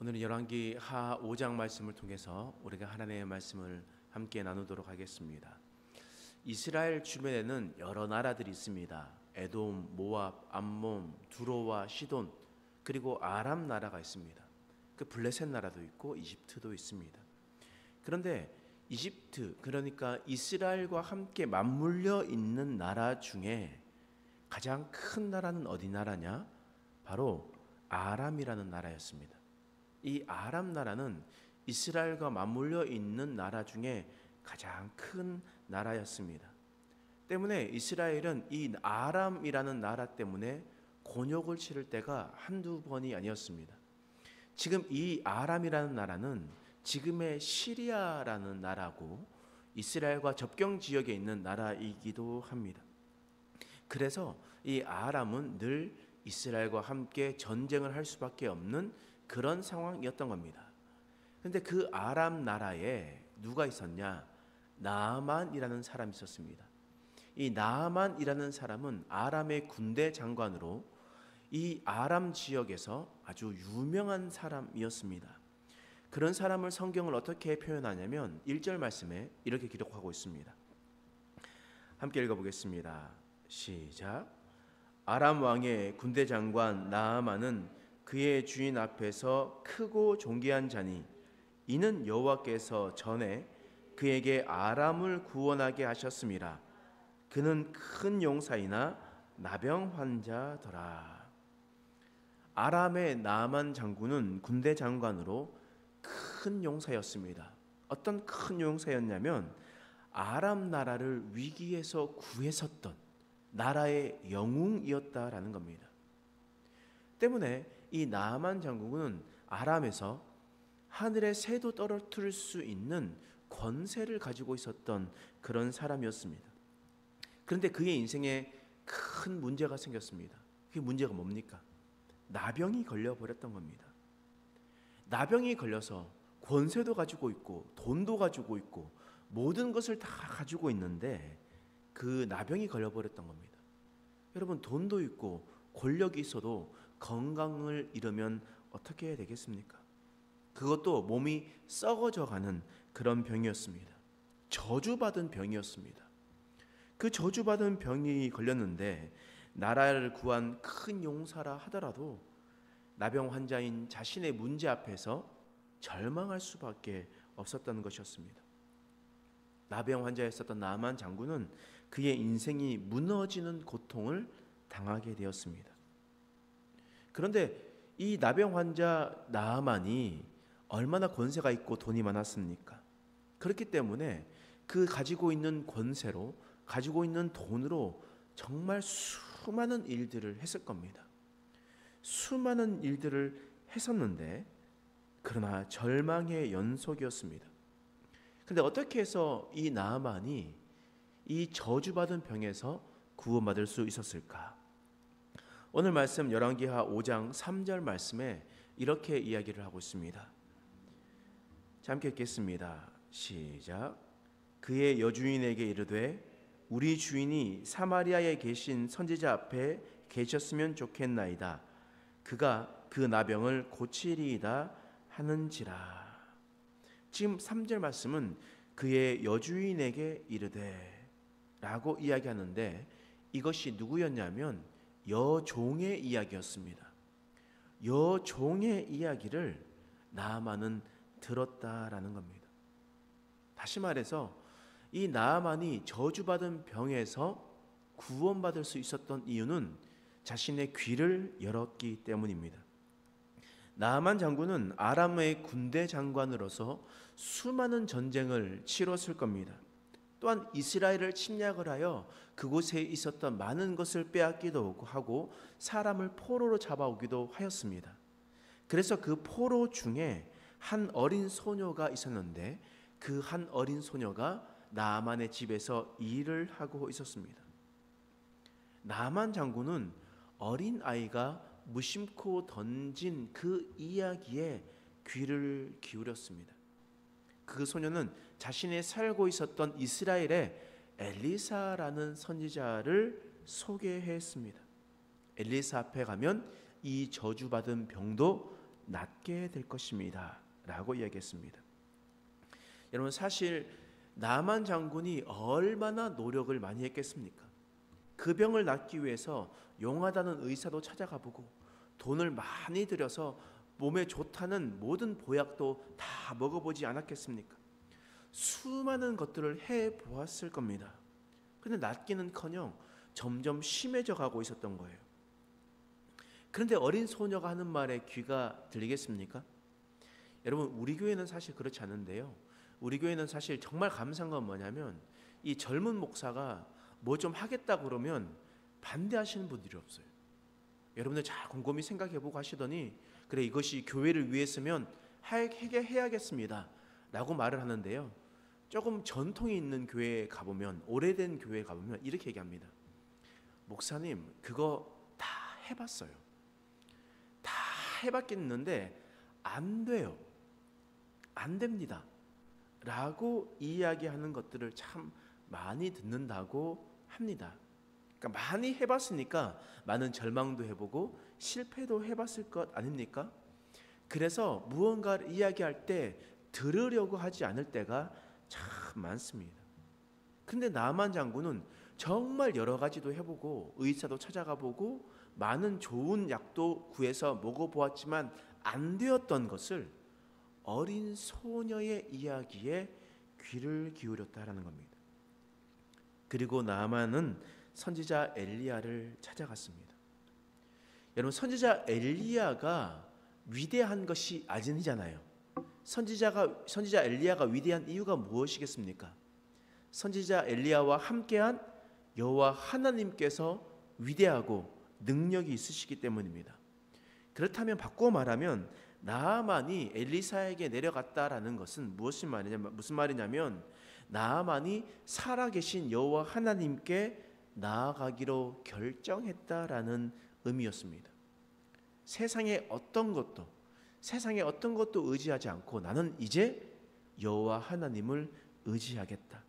오늘은 열왕기 하 5장 말씀을 통해서 우리가 하나님의 말씀을 함께 나누도록 하겠습니다. 이스라엘 주변에는 여러 나라들이 있습니다. 에돔, 모압, 암몬, 두로와 시돈, 그리고 아람 나라가 있습니다. 그 블레셋 나라도 있고 이집트도 있습니다. 그런데 이집트, 그러니까 이스라엘과 함께 맞물려 있는 나라 중에 가장 큰 나라는 어디 나라냐? 바로 아람이라는 나라였습니다. 이 아람 나라는 이스라엘과 맞물려 있는 나라 중에 가장 큰 나라였습니다. 때문에 이스라엘은 이 아람이라는 나라 때문에 곤욕을 치를 때가 한두 번이 아니었습니다. 지금 이 아람이라는 나라는 지금의 시리아라는 나라고 이스라엘과 접경 지역에 있는 나라이기도 합니다. 그래서 이 아람은 늘 이스라엘과 함께 전쟁을 할 수밖에 없는 그런 상황이었던 겁니다. 그런데 그 아람 나라에 누가 있었냐? 나아만이라는 사람이 있었습니다. 이 나아만이라는 사람은 아람의 군대 장관으로 이 아람 지역에서 아주 유명한 사람이었습니다. 그런 사람을 성경을 어떻게 표현하냐면 1절 말씀에 이렇게 기록하고 있습니다. 함께 읽어보겠습니다. 시작. 아람 왕의 군대 장관 나아만은 그의 주인 앞에서 크고 존귀한 자니 이는 여호와께서 전에 그에게 아람을 구원하게 하셨음이라. 그는 큰 용사이나 나병 환자더라. 아람의 나아만 장군은 군대 장관으로 큰 용사였습니다. 어떤 큰 용사였냐면 아람 나라를 위기에서 구했었던 나라의 영웅이었다라는 겁니다. 때문에 이 나아만 장군은 아람에서 하늘의 새도 떨어뜨릴 수 있는 권세를 가지고 있었던 그런 사람이었습니다. 그런데 그의 인생에 큰 문제가 생겼습니다. 그게 문제가 뭡니까? 나병이 걸려버렸던 겁니다. 나병이 걸려서 권세도 가지고 있고 돈도 가지고 있고 모든 것을 다 가지고 있는데 그 나병이 걸려버렸던 겁니다. 여러분, 돈도 있고 권력이 있어도 건강을 잃으면 어떻게 해야 되겠습니까? 그것도 몸이 썩어져가는 그런 병이었습니다. 저주받은 병이었습니다. 그 저주받은 병이 걸렸는데 나라를 구한 큰 용사라 하더라도 나병 환자인 자신의 문제 앞에서 절망할 수밖에 없었던 것이었습니다. 나병 환자였었던 나아만 장군은 그의 인생이 무너지는 고통을 당하게 되었습니다. 그런데 이 나병 환자 나아만이 얼마나 권세가 있고 돈이 많았습니까? 그렇기 때문에 그 가지고 있는 권세로, 가지고 있는 돈으로 정말 수많은 일들을 했을 겁니다. 수많은 일들을 했었는데 그러나 절망의 연속이었습니다. 그런데 어떻게 해서 이 나아만이 이 저주받은 병에서 구원받을 수 있었을까? 오늘 말씀 열왕기하 5장 3절 말씀에 이렇게 이야기를 하고 있습니다. 자, 함께 읽겠습니다. 시작. 그의 여주인에게 이르되 우리 주인이 사마리아에 계신 선지자 앞에 계셨으면 좋겠나이다. 그가 그 나병을 고치리이다 하는지라. 지금 3절 말씀은 그의 여주인에게 이르되 라고 이야기하는데 이것이 누구였냐면 여종의 이야기였습니다. 여종의 이야기를 나아만은 들었다라는 겁니다. 다시 말해서 이 나아만이 저주받은 병에서 구원받을 수 있었던 이유는 자신의 귀를 열었기 때문입니다. 나아만 장군은 아람의 군대 장관으로서 수많은 전쟁을 치렀을 겁니다. 또한 이스라엘을 침략을 하여 그곳에 있었던 많은 것을 빼앗기도 하고 사람을 포로로 잡아오기도 하였습니다. 그래서 그 포로 중에 한 어린 소녀가 있었는데 그 한 어린 소녀가 나아만의 집에서 일을 하고 있었습니다. 나아만 장군은 어린 아이가 무심코 던진 그 이야기에 귀를 기울였습니다. 그 소녀는 자신이 살고 있었던 이스라엘의 엘리사라는 선지자를 소개했습니다. 엘리사 앞에 가면 이 저주받은 병도 낫게 될 것입니다 라고 이야기했습니다. 여러분, 사실 나만 장군이 얼마나 노력을 많이 했겠습니까? 그 병을 낫기 위해서 용하다는 의사도 찾아가 보고 돈을 많이 들여서 몸에 좋다는 모든 보약도 다 먹어보지 않았겠습니까? 수많은 것들을 해보았을 겁니다. 그런데 낫기는커녕 점점 심해져 가고 있었던 거예요. 그런데 어린 소녀가 하는 말에 귀가 들리겠습니까? 여러분, 우리 교회는 사실 그렇지 않은데요, 우리 교회는 사실 정말 감사한 건 뭐냐면 이 젊은 목사가 뭐 좀 하겠다 그러면 반대하시는 분들이 없어요. 여러분들 잘 곰곰이 생각해보고 하시더니 그래, 이것이 교회를 위해서면 해야겠습니다 라고 말을 하는데요, 조금 전통이 있는 교회에 가보면, 오래된 교회에 가보면 이렇게 얘기합니다. 목사님, 그거 다 해봤어요. 다 해봤겠는데 안 돼요. 안 됩니다 라고 이야기하는 것들을 참 많이 듣는다고 합니다. 그러니까 많이 해봤으니까 많은 절망도 해보고 실패도 해봤을 것 아닙니까? 그래서 무언가를 이야기할 때 들으려고 하지 않을 때가 참 많습니다. 근데 나만 장군은 정말 여러 가지도 해보고 의사도 찾아가 보고 많은 좋은 약도 구해서 먹어보았지만 안 되었던 것을 어린 소녀의 이야기에 귀를 기울였다라는 겁니다. 그리고 나만은 선지자 엘리야를 찾아갔습니다. 여러분, 선지자 엘리야가 위대한 것이 아니잖아요. 선지자 엘리야가 위대한 이유가 무엇이겠습니까? 선지자 엘리야와 함께한 여호와 하나님께서 위대하고 능력이 있으시기 때문입니다. 그렇다면 바꾸어 말하면 나아만이 엘리사에게 내려갔다라는 것은 무슨 말이냐면 나아만이 살아계신 여호와 하나님께 나아가기로 결정했다라는 의미였습니다. 세상의 어떤 것도 의지하지 않고 나는 이제 여호와 하나님을 의지하겠다.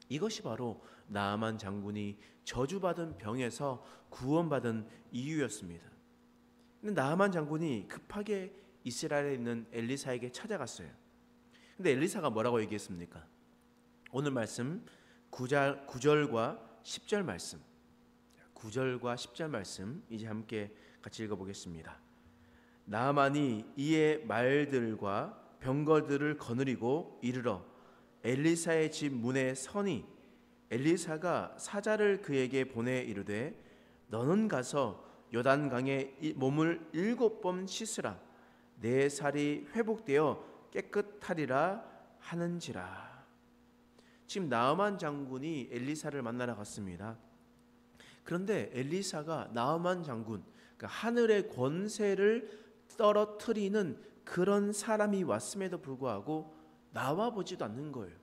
이것이 바로 나아만 장군이 저주받은 병에서 구원받은 이유였습니다. 근데 나아만 장군이 급하게 이스라엘에 있는 엘리사에게 찾아갔어요. 근데 엘리사가 뭐라고 얘기했습니까? 오늘 말씀 9절과 10절 말씀, 9절과 10절 말씀 이제 함께 같이 읽어보겠습니다. 나아만이 이에 말들과 병거들을 거느리고 이르러 엘리사의 집 문에 서니 엘리사가 사자를 그에게 보내 이르되 너는 가서 요단강에 몸을 7번 씻으라. 내 살이 회복되어 깨끗하리라 하는지라. 지금 나아만 장군이 엘리사를 만나러 갔습니다. 그런데 엘리사가 나아만 장군, 그러니까 하늘의 권세를 떨어뜨리는 그런 사람이 왔음에도 불구하고 나와 보지도 않는 거예요.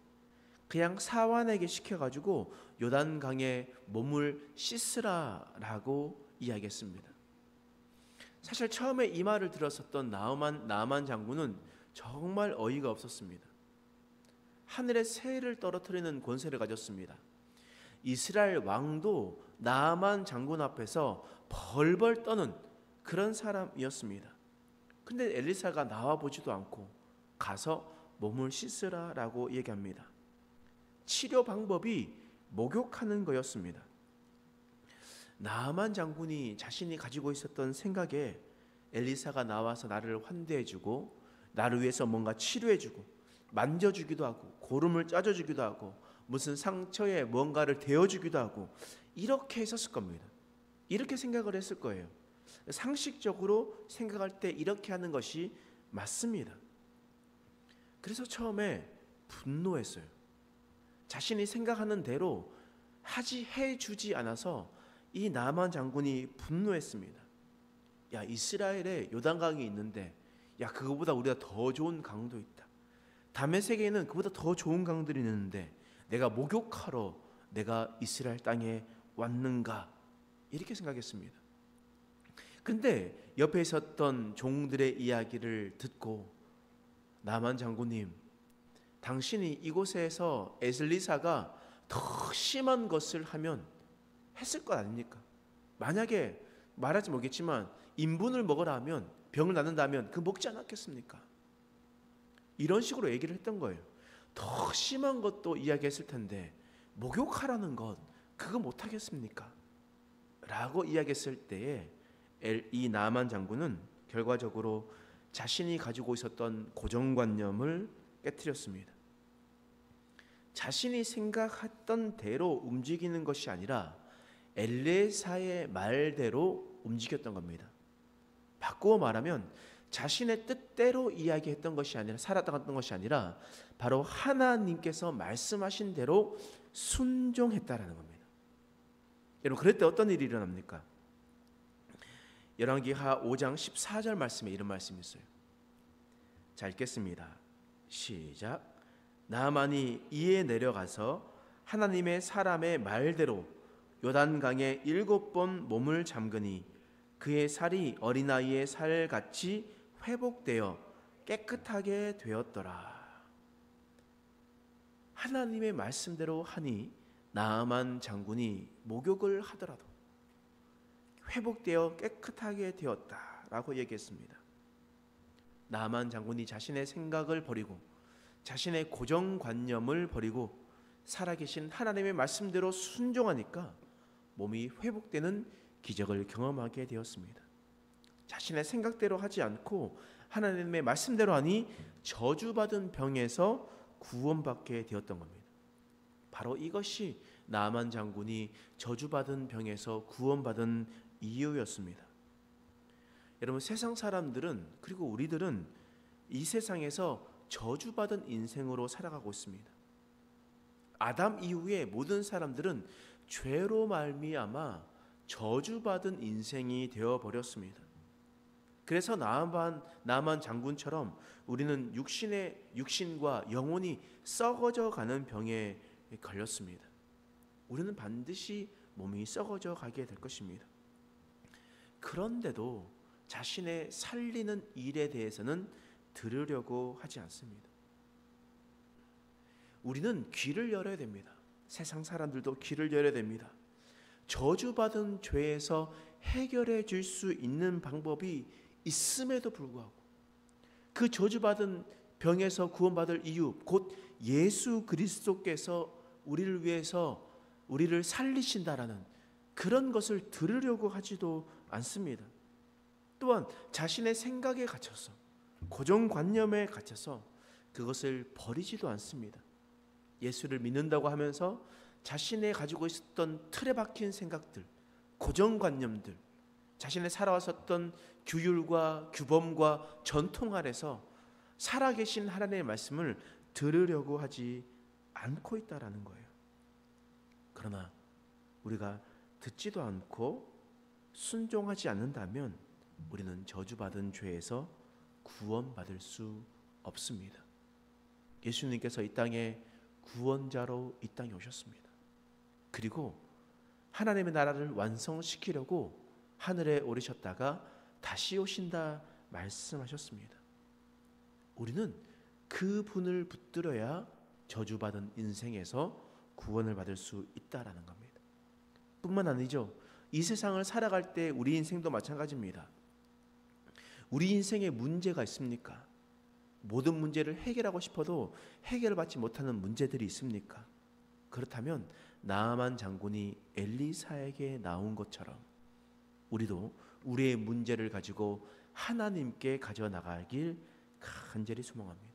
그냥 사환에게 시켜가지고 요단강에 몸을 씻으라라고 이야기했습니다. 사실 처음에 이 말을 들었었던 나아만 장군은 정말 어이가 없었습니다. 하늘의 새를 떨어뜨리는 권세를 가졌습니다. 이스라엘 왕도 나아만 장군 앞에서 벌벌 떠는 그런 사람이었습니다. 근데 엘리사가 나와 보지도 않고 가서 몸을 씻으라라고 얘기합니다. 치료 방법이 목욕하는 거였습니다. 나아만 장군이 자신이 가지고 있었던 생각에 엘리사가 나와서 나를 환대해주고 나를 위해서 뭔가 치료해주고 만져주기도 하고 고름을 짜줘주기도 하고 무슨 상처에 뭔가를 대어주기도 하고 이렇게 했었을 겁니다. 이렇게 생각을 했을 거예요. 상식적으로 생각할 때 이렇게 하는 것이 맞습니다. 그래서 처음에 분노했어요. 자신이 생각하는 대로 해주지 않아서 이 나아만 장군이 분노했습니다. 야, 이스라엘에 요단강이 있는데 야, 그거보다 우리가 더 좋은 강도 있다. 다메섹에는 그보다 더 좋은 강들이 있는데 내가 목욕하러 내가 이스라엘 땅에 왔는가, 이렇게 생각했습니다. 근데 옆에 있었던 종들의 이야기를 듣고 나아만 장군님, 당신이 이곳에서 엘리사가 더 심한 것을 하면 했을 것 아닙니까? 만약에 말하지 못겠지만 인분을 먹으라 하면 병을 낫는다면 그 먹지 않았겠습니까? 이런 식으로 얘기를 했던 거예요. 더 심한 것도 이야기했을 텐데 목욕하라는 것 그거 못하겠습니까? 라고 이야기했을 때에 이 나만 장군은 결과적으로 자신이 가지고 있었던 고정관념을 깨트렸습니다. 자신이 생각했던 대로 움직이는 것이 아니라 엘리사의 말대로 움직였던 겁니다. 바꾸어 말하면 자신의 뜻대로 이야기했던 것이 아니라 살았던 것이 아니라 바로 하나님께서 말씀하신 대로 순종했다라는 겁니다. 여러분 그럴 때 어떤 일이 일어납니까? 열왕기하 5장 14절 말씀에 이런 말씀이 있어요. 자 읽겠습니다. 시작. 나만이 이에 내려가서 하나님의 사람의 말대로 요단강에 7번 몸을 잠그니 그의 살이 어린아이의 살같이 회복되어 깨끗하게 되었더라. 하나님의 말씀대로 하니 나아만 장군이 목욕을 하더라도 회복되어 깨끗하게 되었다라고 얘기했습니다. 나아만 장군이 자신의 생각을 버리고 자신의 고정관념을 버리고 살아계신 하나님의 말씀대로 순종하니까 몸이 회복되는 기적을 경험하게 되었습니다. 자신의 생각대로 하지 않고 하나님의 말씀대로 하니 저주받은 병에서 구원받게 되었던 겁니다. 바로 이것이 나만 장군이 저주받은 병에서 구원받은 이유였습니다. 여러분 세상 사람들은 그리고 우리들은 이 세상에서 저주받은 인생으로 살아가고 있습니다. 아담 이후에 모든 사람들은 죄로 말미암아 저주받은 인생이 되어버렸습니다. 그래서 나만 장군처럼 우리는 육신과 영혼이 썩어져 가는 병에 걸렸습니다. 우리는 반드시 몸이 썩어져 가게 될 것입니다. 그런데도 자신의 살리는 일에 대해서는 들으려고 하지 않습니다. 우리는 귀를 열어야 됩니다. 세상 사람들도 귀를 열어야 됩니다. 저주받은 죄에서 해결해 줄 수 있는 방법이 있음에도 불구하고 그 저주받은 병에서 구원받을 이유 곧 예수 그리스도께서 우리를 위해서 우리를 살리신다라는 그런 것을 들으려고 하지도 않습니다. 또한 자신의 생각에 갇혀서 고정관념에 갇혀서 그것을 버리지도 않습니다. 예수를 믿는다고 하면서 자신의 가지고 있었던 틀에 박힌 생각들, 고정관념들, 자신의 살아왔었던 규율과 규범과 전통 아래서 살아계신 하나님의 말씀을 들으려고 하지 않고 있다라는 거예요. 그러나 우리가 듣지도 않고 순종하지 않는다면 우리는 저주받은 죄에서 구원받을 수 없습니다. 예수님께서 이 땅에 구원자로 이 땅에 오셨습니다. 그리고 하나님의 나라를 완성시키려고 하늘에 오르셨다가 다시 오신다 말씀하셨습니다. 우리는 그 분을 붙들어야 저주받은 인생에서 구원을 받을 수 있다라는 겁니다. 뿐만 아니죠. 이 세상을 살아갈 때 우리 인생도 마찬가지입니다. 우리 인생에 문제가 있습니까? 모든 문제를 해결하고 싶어도 해결을 받지 못하는 문제들이 있습니까? 그렇다면 나아만 장군이 엘리사에게 나온 것처럼 우리도 우리의 문제를 가지고 하나님께 가져나가길 간절히 소망합니다.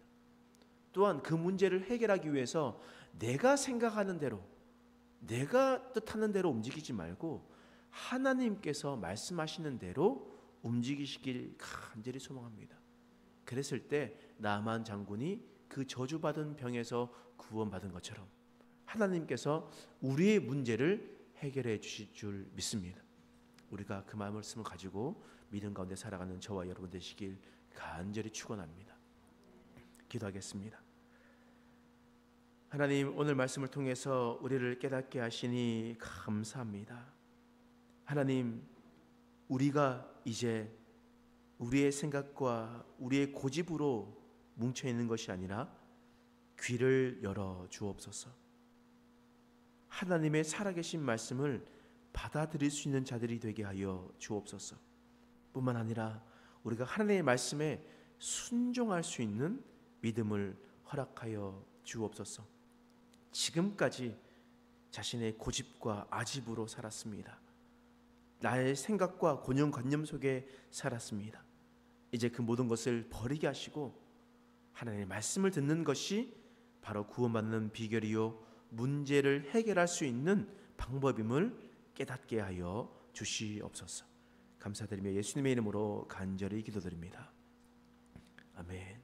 또한 그 문제를 해결하기 위해서 내가 생각하는 대로 내가 뜻하는 대로 움직이지 말고 하나님께서 말씀하시는 대로 움직이시길 간절히 소망합니다. 그랬을 때 나만 장군이 그 저주받은 병에서 구원받은 것처럼 하나님께서 우리의 문제를 해결해 주실 줄 믿습니다. 우리가 그 말씀을 가지고 믿음 가운데 살아가는 저와 여러분 되시길 간절히 축원합니다. 기도하겠습니다. 하나님, 오늘 말씀을 통해서 우리를 깨닫게 하시니 감사합니다. 하나님, 우리가 이제 우리의 생각과 우리의 고집으로 뭉쳐 있는 것이 아니라 귀를 열어 주옵소서. 하나님의 살아계신 말씀을 받아들일 수 있는 자들이 되게 하여 주옵소서. 뿐만 아니라 우리가 하나님의 말씀에 순종할 수 있는 믿음을 허락하여 주옵소서. 지금까지 자신의 고집과 아집으로 살았습니다. 나의 생각과 고정관념 속에 살았습니다. 이제 그 모든 것을 버리게 하시고 하나님의 말씀을 듣는 것이 바로 구원받는 비결이요 문제를 해결할 수 있는 방법임을 깨닫게 하여 주시옵소서. 감사드리며 예수님의 이름으로 간절히 기도드립니다. 아멘.